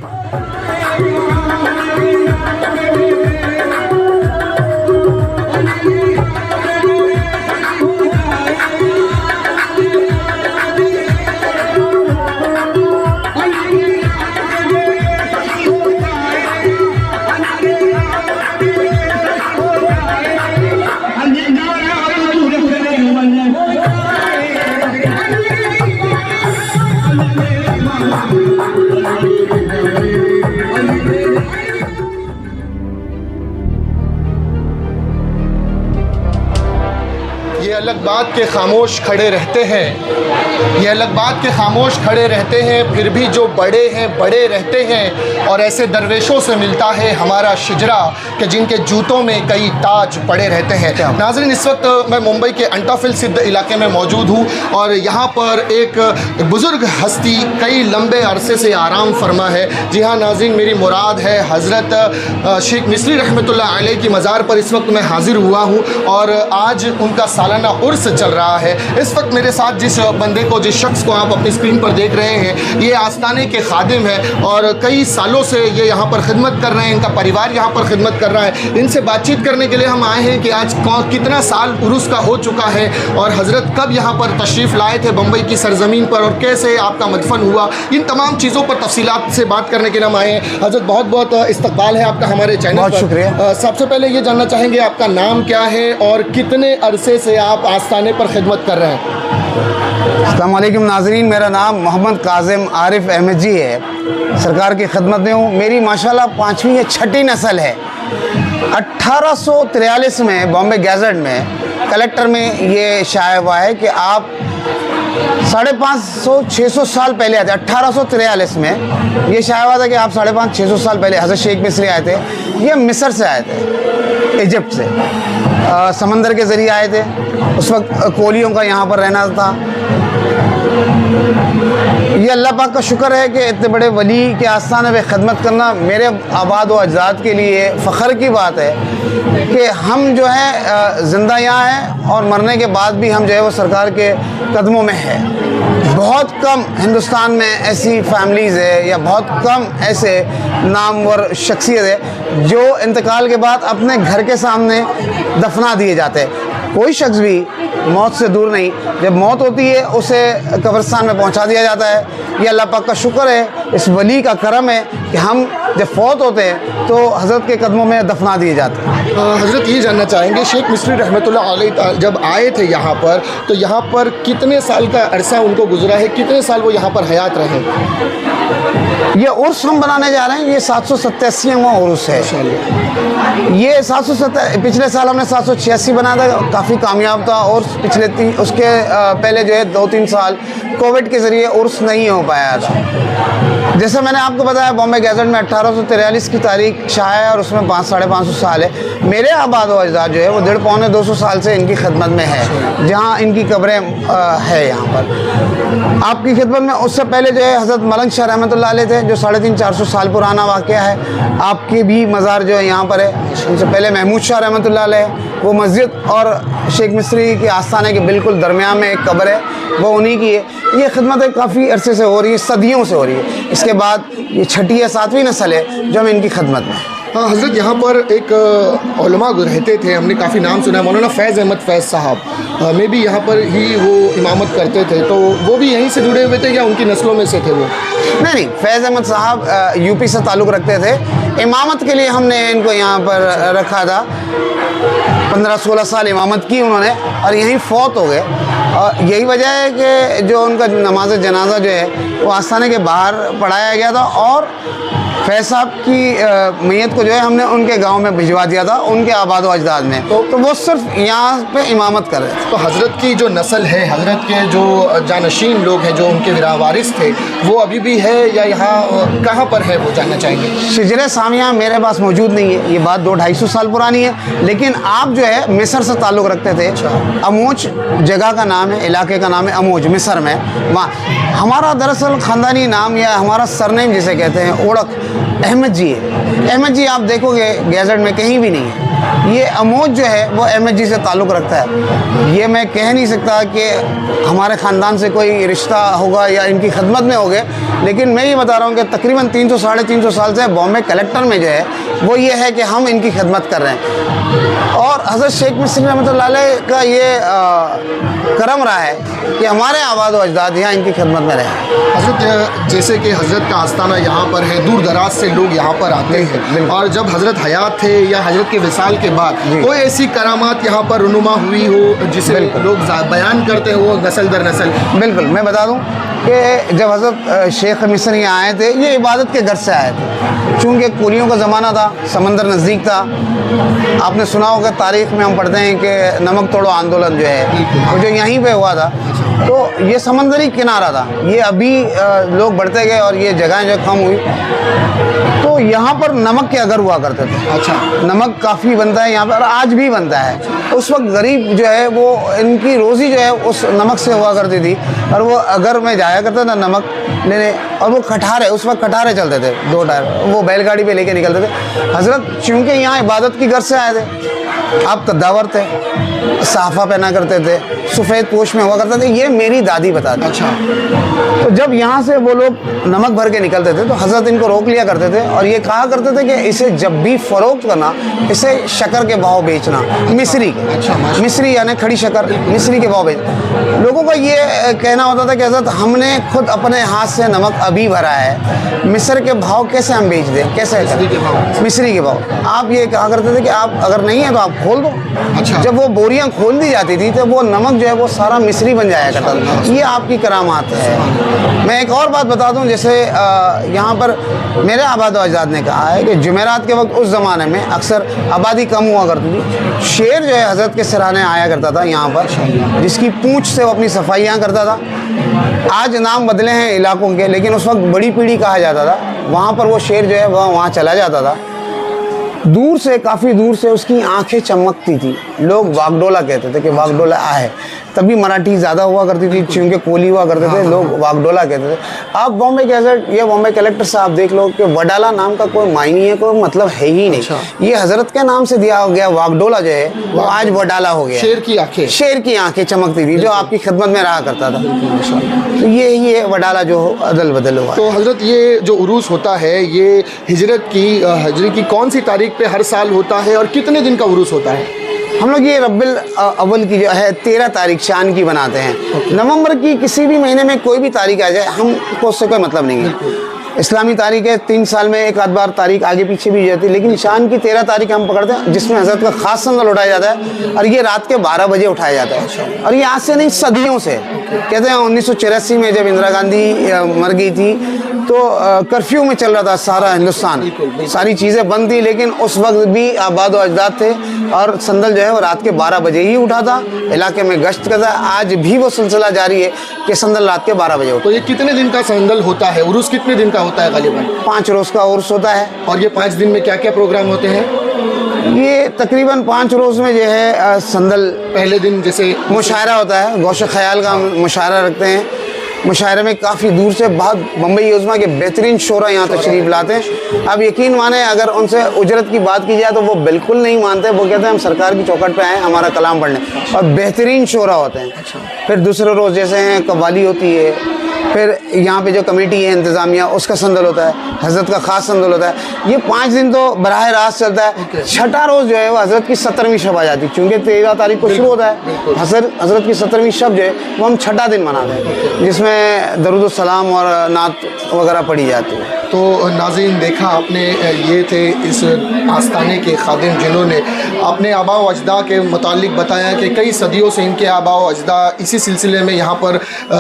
ये अलग बात के खामोश खड़े रहते हैं, ये अलग बात के खामोश खड़े रहते हैं, फिर भी जो बड़े हैं बड़े रहते हैं। और ऐसे दरवेशों से मिलता है हमारा शिजरा कि जिनके जूतों में कई ताज पड़े रहते हैं। नाज़रीन, इस वक्त मैं मुंबई के अंटाफिल सिद्ध इलाके में मौजूद हूँ और यहाँ पर एक बुज़ुर्ग हस्ती कई लंबे अरसे से आराम फरमा है। जी हाँ नाज़रीन, मेरी मुराद है हज़रत शेख मिस्री रहमतुल्लाह अलैह की मज़ार पर इस वक्त मैं हाज़िर हुआ हूँ और आज उनका सालाना उर्स चल रहा है। इस वक्त मेरे साथ जिस बंदे को, जिस शख्स को आप अपनी स्क्रीन पर देख रहे हैं, ये आस्थाने के खादिम है और कई सालों से ये यहाँ पर खिदमत कर रहे हैं, इनका परिवार यहाँ पर खिदमत कर रहा है। इनसे बातचीत करने के लिए हम आए हैं कि आज कितना साल उर्स का हो चुका है और हज़रत कब यहाँ पर तशरीफ़ लाए थे बम्बई की सरज़मीन पर और कैसे आपका मदफन हुआ, इन तमाम चीज़ों पर तफसीलात से बात करने के लिए हम आए हैं। हज़रत बहुत बहुत इस्तकबाल है आपका हमारे चैनल पर। बहुत शुक्रिया। सबसे पहले ये जानना चाहेंगे आपका नाम क्या है और कितने अरसे से आप आस्थाने पर खिदमत कर रहे हैं? अस्सलाम वालेकुम नाज़रीन, मेरा नाम मोहम्मद काज़िम आरिफ अहमद जी है। सरकार की खिदमत में हूँ। मेरी माशाल्लाह 5वीं या 6ठी नस्ल है। 1843 में बॉम्बे गैजेट में कलेक्टर में ये शाया हुआ है कि आप 550-600 साल पहले आए थे। 1843 में ये शाया हुआ था कि आप 550-600 साल पहले हज़रत शेख मिस्री आए थे। ये मिस्र से आए थे, इजिप्ट से। समंदर के ज़रिए आए थे। उस वक्त कोलियों का यहाँ पर रहना था। ये अल्लाह पाक का शुक्र है कि इतने बड़े वली के आस्थाने पे खिदमत करना मेरे आबाद व अजदाद के लिए फ़ख्र की बात है कि हम जो है ज़िंदा यहाँ हैं और मरने के बाद भी हम जो है वो सरकार के कदमों में है। बहुत कम हिंदुस्तान में ऐसी फैमिलीज़ है या बहुत कम ऐसे नामवर शख्सियत है जो इंतकाल के बाद अपने घर के सामने दफना दिए जाते हैं। कोई शख्स भी मौत से दूर नहीं, जब मौत होती है उसे कब्रिस्तान में पहुंचा दिया जाता है। ये अल्लाह पाक का शुक्र है, इस वली का करम है कि हम जब फौत होते हैं तो हज़रत के कदमों में दफना दिए जाते हैं। हज़रत ये जानना चाहेंगे, शेख मिस्री रहमतुल्लाह अलैह जब आए थे यहाँ पर तो यहाँ पर कितने साल का अरसा उनको गुजरा है, कितने साल वो यहाँ पर हयात रहे? ये उर्स हम बनाने जा रहे हैं, ये 787वां उर्स है। ये 770, पिछले साल हमने 786 बनाया था, काफ़ी कामयाब था। और उसके पहले जो है 2-3 साल कोविड के ज़रिए उर्स नहीं हो पाया था। जैसे मैंने आपको बताया बॉम्बे गैजेट में 1843 की तारीख शाया है और उसमें 500-550 साल है। मेरे आबाद व अजदाद जो है वो 150-200 साल से इनकी खिदमत में है, जहाँ इनकी कब्रें है यहाँ पर आपकी खिदमत में। उससे पहले जो है हज़रत मलंग शाह रहमतुल्लाह अलैह थे, जो 350-400 साल पुराना वाक़या है। आपके भी मज़ार जो है यहाँ पर है। उनसे पहले महमूद शाह रहमतुल्लाह अलैह, वो मस्जिद और शेख मिस्री के आस्थाने के बिल्कुल दरमियान में एक कब्र है, वो उन्हीं की है। ये खिदमत काफ़ी अरसे से हो रही है, सदियों से हो रही है। इसके बाद ये 6ठी या 7वीं नस्ल है जो हम इनकी खिदमत में। हाँ हज़रत, यहाँ पर एक उलमा रहते थे, हमने काफ़ी नाम सुना है, मौलाना फैज़ अहमद फैज़ साहब में भी यहाँ पर ही वो इमामत करते थे, तो वो भी यहीं से जुड़े हुए थे या उनकी नस्लों में से थे वो? नहीं, फैज़ अहमद साहब यूपी से ताल्लुक़ रखते थे। इमामत के लिए हमने इनको यहाँ पर रखा था। 15-16 साल इमामत की उन्होंने और यहीं फौत हो गए। और यही वजह है कि जो उनका नमाज जनाजा जो है वो आस्थाने के बाहर पढ़ाया गया था और फैज़ साहब की मैयत को जो है हमने उनके गांव में भिजवा दिया था, उनके आबाद व अजदाद में। तो वो सिर्फ यहाँ पे इमामत कर रहे थे। तो हज़रत की जो नस्ल है, हज़रत के जो जानशीन लोग हैं, जो उनके विरावारिस थे, वो अभी भी है या यहाँ कहाँ पर है, वो जानना चाहेंगे? शिजरे सामिया मेरे पास मौजूद नहीं है। ये बात 200-250 साल पुरानी है। लेकिन आप जो है मिस्र से ताल्लुक़ रखते थे। अमोज जगह का नाम है, इलाके का नाम है अमोज, मिस्र में। वहाँ हमारा दरअसल ख़ानदानी नाम या हमारा सरनेम जिसे कहते हैं, ओढ़क अहमद जी है। अहमद जी आप देखोगे गैजेट में कहीं भी नहीं है। ये अमोज जो है वो अहमद जी से ताल्लुक़ रखता है। ये मैं कह नहीं सकता कि हमारे ख़ानदान से कोई रिश्ता होगा या इनकी खिदमत में हो गए, लेकिन मैं ये बता रहा हूँ कि तकरीबन 300 साढ़े 300 साल से बॉम्बे कलेक्टर में जो है वो ये है कि हम इनकी खिदमत कर रहे हैं। और हज़रत शेख मिस्री रहमतुल्लाह अलैह का ये करम रहा है कि हमारे आबाद व अजदाद यहाँ इनकी खिदमत में रहे। हज़रत जैसे कि हज़रत का आस्थाना यहाँ पर है, दूर दराज से लोग यहाँ पर आते हैं, और जब हज़रत हयात थे या हज़रत के विसाल के बाद कोई ऐसी करामात यहाँ पर रुनुमा हुई हो जिसे लोग बयान करते हो नस्ल दर नस्ल? बिल्कुल, मैं बता दूँ कि जब हज़रत शेख मिस्री यहाँ आए थे, ये इबादत के घर से आए थे। चूँकि कुलियों का ज़माना था, समंदर नज़दीक था। आपने सुना होगा तारीख़ में हम पढ़ते हैं कि नमक तोड़ो आंदोलन जो है वो जो यहीं पे हुआ था, तो ये समंदरी किनारा था। ये अभी लोग बढ़ते गए और ये जगहें जो कम हुई, तो यहाँ पर नमक के अगर हुआ करते थे। अच्छा, नमक काफ़ी बनता है यहाँ पर और आज भी बनता है। उस वक्त गरीब जो है वो इनकी रोज़ी जो है उस नमक से हुआ करती थी, और वो अगर मैं जाया करता था नमक लेने, और वो खटारे, उस वक्त खटारे चलते थे 2 टायर, वो बैलगाड़ी पे लेके निकलते थे। हज़रत चूँकि यहाँ इबादत की घर से आए थे, आप कद्दावर थे, साफा पहना करते थे, सफ़ेद पोश में हुआ करते थे, ये मेरी दादी बताती। अच्छा, तो जब यहाँ से वो लोग नमक भर के निकलते थे तो हज़रत इनको रोक लिया करते थे और ये कहा करते थे कि इसे जब भी फ़रोख्त करना, इसे शक्कर के भाव बेचना, मिस्री के। अच्छा, मिस्री यानी खड़ी शक्कर, मिस्री के भाव बेच। लोगों का ये कहना होता था कि हज़रत हमने खुद अपने हाथ से नमक अभी भरा है, मिस्र के भाव कैसे हम बेच दें, कैसे मिस्री के भाव। आप ये कहा करते थे कि आप अगर नहीं है तो आप खोल दो। अच्छा, जब वो बोरियां खोल दी जाती थी तो वो नमक जो है वो सारा मिस्री बन जाया करता था। ये आपकी करामात है। मैं एक और बात बता दूं, जैसे यहाँ पर मेरे आबाद व अजदाद ने कहा है कि जुमेरात के वक्त उस ज़माने में अक्सर आबादी कम हुआ करती थी। शेर जो है हज़रत के सराहने आया करता था यहाँ पर, जिसकी पूँछ से वो अपनी सफाइयाँ करता था। आज नाम बदले हैं इलाकों के, लेकिन उस वक्त बड़ी पीढ़ी कहा जाता था। वहाँ पर वो शेर जो है वह वहाँ चला जाता था। दूर से, काफ़ी दूर से उसकी आंखें चमकती थी। लोग वागडोला कहते थे कि वागडोला आए। तभी मराठी ज़्यादा हुआ करती थी, चूँकि कोली हुआ करते थे, लोग वागडोला कहते थे। आप बॉम्बे गैजेट या बॉम्बे कलेक्टर साहब देख लो कि वडाला नाम का कोई मायने है, कोई मतलब है ही नहीं। ये हज़रत के नाम से दिया गया वागडोला जो है वो आज वडाला हो गया। शेर की आंखें, शेर की आंखें चमकती थी, जो आपकी खिदमत में रहा करता था। तो ये वडाला जो अदल बदल हुआ। तो हज़रत ये जो उरूस होता है, ये हिजरत की कौन सी तारीख पे हर साल होता है और कितने दिन का उरूस होता है? हम लोग ये रब्बिल अव्वल की जो है 13 तारीख शान की बनाते हैं। नवंबर की किसी भी महीने में कोई भी तारीख आ जाए, हमको उससे कोई मतलब नहीं है। इस्लामी तारीख है, 3 साल में एक आध बार तारीख आगे पीछे भी जाती है, लेकिन शान की 13 तारीख हम पकड़ते हैं, जिसमें हज़रत का खास संदल उठाया जाता है, और ये रात के 12 बजे उठाया जाता है। और ये आज से नहीं, सदियों से कहते हैं। 1984 में जब इंदिरा गांधी मर गई थी तो कर्फ्यू में चल रहा था सारा हिंदुस्तान, सारी चीज़ें बंद थी, लेकिन उस वक्त भी आबाद व अजदाद थे, और संदल जो है वो रात के 12 बजे ही उठा था, इलाके में गश्त करता। आज भी वो सिलसिला जारी है कि संदल रात के 12 बजे उठा। तो ये कितने दिन का संदल होता है? उरूस कितने दिन का होता है? गालिबन 5 रोज़ का उर्स होता है। और ये 5 दिन में क्या क्या प्रोग्राम होते हैं? ये तकरीबन 5 रोज़ में जो है संदल, पहले दिन जैसे मुशायरा होता है, गौश ख्याल का मुशायरा रखते हैं। मुशायरे में काफ़ी दूर से बहुत बम्बई योजना के बेहतरीन शोरा यहाँ तशरीफ़ लाते हैं। अब यकीन माने, अगर उनसे उजरत की बात की जाए तो वो बिल्कुल नहीं मानते। वो कहते हैं हम सरकार की चौखट पे आए हमारा कलाम पढ़ने, और बेहतरीन शोरा होते हैं। फिर दूसरे रोज़ जैसे हैं कव्वाली होती है, फिर यहाँ पे जो कमेटी है इंतज़ामिया, उसका संदल होता है, हज़रत का ख़ास संदल होता है। ये 5 दिन तो बराह रास्त चलता है। छठा रोज़ जो है वो हज़रत की 17वीं शब आ जाती है, चूँकि 13 तारीख को शुरू होता है। हज़रत की 17वीं शब जो है वो हम छठा दिन मनाते हैं, जिसमें दरूद सलाम और नात वगैरह पढ़ी जाती है। तो नाज़रीन, देखा आपने, ये थे इस आस्थाने के खादिम जिन्होंने अपने आबा व अजदा के मुतालिक बताया कि कई सदियों से इनके आबा व अजदा इसी सिलसिले में यहाँ पर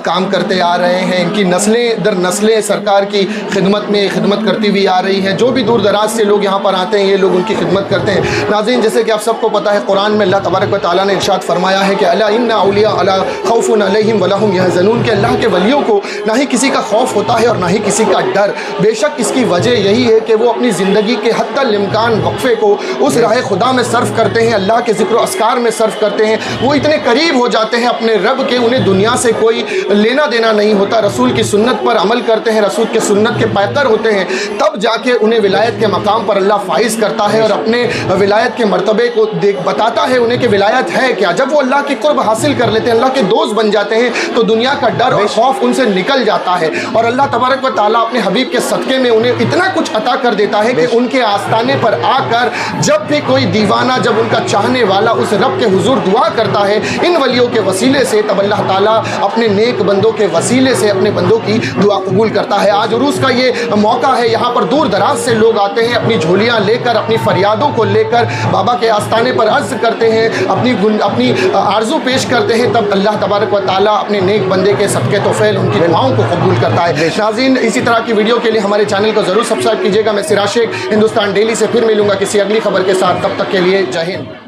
काम करते आ रहे हैं। इनकी नस्लें दर नस्लें सरकार की खिदमत करती हुई आ रही हैं। जो भी दूर दराज से लोग यहाँ पर आते हैं, ये लोग उनकी खिदमत करते हैं। नाज़रीन, जैसे कि आप सबको पता है, कुरान में अल्लाह तबारक व तआला ने इरशाद फरमाया है कि अला इन्ना औलिया अला खौफुन अलैहिम वला हुम यहज़नून, के अल्लाह के वलियों को ना ही किसी का खौफ होता है और ना ही किसी का डर। बेशक इसकी वजह यही है कि वो अपनी ज़िंदगी के हत्तल इम्कान वक्फे को उस राह खुदा में सर्फ करते हैं, अल्लाह के ज़िक्र अस्कार में सर्फ करते हैं। वो इतने करीब हो जाते हैं अपने रब के, उन्हें दुनिया से कोई लेना देना नहीं होता। रसूल की सुन्नत पर अमल करते हैं, रसूल के सुन्नत के पैकर होते हैं, तब जाके उन्हें विलायत के मकाम पर अल्लाह फाइज करता है और अपने विलायत के मर्तबे को बताता है उन्हें कि विलायत है क्या। जब वो अल्लाह की कुर्ब हासिल कर लेते हैं, अल्लाह के दोस्त बन जाते हैं, तो दुनिया का डर और खौफ उनसे निकल जाता है और अल्लाह तबारक व तआला अपने हबीब के सदक़े में उन्हें इतना कुछ अता कर देता है कि उनके आस्ताने पर आकर जब भी कोई दीवाना, जब उनका चाहने वाला उस रब के हुजूर दुआ करता है इन वलियों के वसीले से, तब अल्लाह ताला अपने नेक बंदों के वसीले से अपने बंदों की दुआ कबूल करता है। आज उरूस का ये मौका है, यहाँ पर दूर दराज से लोग आते हैं, अपनी झोलियाँ लेकर, अपनी फरियादों को लेकर बाबा के आस्ताने पर अर्ज़ करते हैं, अपनी आरज़ू पेश करते हैं, तब अल्लाह तबारक व तआला अपने नेक बंदे के सदक़े तौफ़ील उनकी दुआओं को कबूल करता है। नाज़रीन, इसी तरह की वीडियो के लिए हमारे चैनल को ज़रूर सब्सक्राइब कीजिएगा। मैं सिराज शेख हिंदुस्तान डेली से फिर मिलूंगा किसी अगली खबर के साथ, तब तक के लिए जय हिंद।